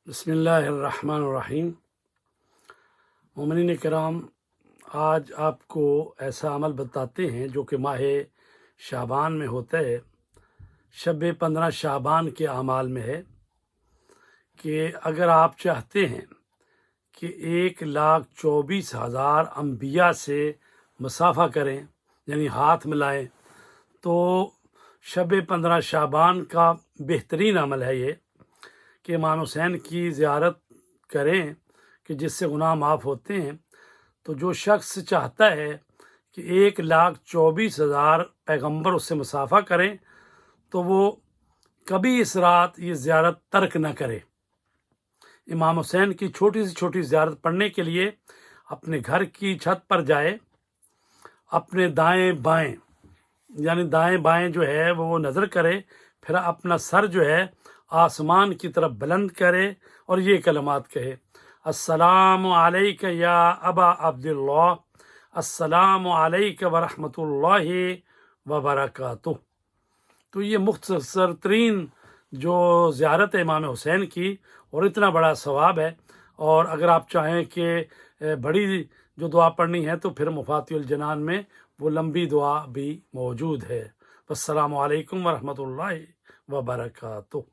बिस्मिल्लाहिर्रहमानिर्रहीम। मोमिनीन किराम, आज आपको ऐसा अमल बताते हैं जो कि माह शाबान में होता है। शब 15 शाबान के अमाल में है कि अगर आप चाहते हैं कि 1,24,000 अम्बिया से मुसाफा करें, यानी हाथ मिलाएं, तो शब 15 शाबान का बेहतरीन अमल है ये कि इमाम हुसैन की ज़ियारत करें कि जिससे गुनाह माफ़ होते हैं। तो जो शख्स चाहता है कि 1,24,000 पैगंबर उससे मुसाफा करें, तो वो कभी इस रात ये ज़ियारत तर्क न करे। इमाम हुसैन की छोटी से छोटी ज़ियारत पढ़ने के लिए अपने घर की छत पर जाए, अपने दाएं बाएं यानी दाएं बाएं जो है वो नज़र करे, फिर अपना सर जो है आसमान की तरफ बुलंद करे और ये कलमात कहे, अस्सलामु अलैका या अबा अब्दुल्लाह, अस्सलामु अलैका व रहमतुल्लाहि व बरकातुहू। तो ये मुख्तसर तरीन जो ज़ियारत है इमाम हुसैन की, और इतना बड़ा सवाब है। और अगर आप चाहें कि बड़ी जो दुआ पढ़नी है तो फिर मुफातिहुल जनान में वो लंबी दुआ भी मौजूद है। अस्सलामु अलैकुम व रहमतुल्लाहि व बरकातुहू।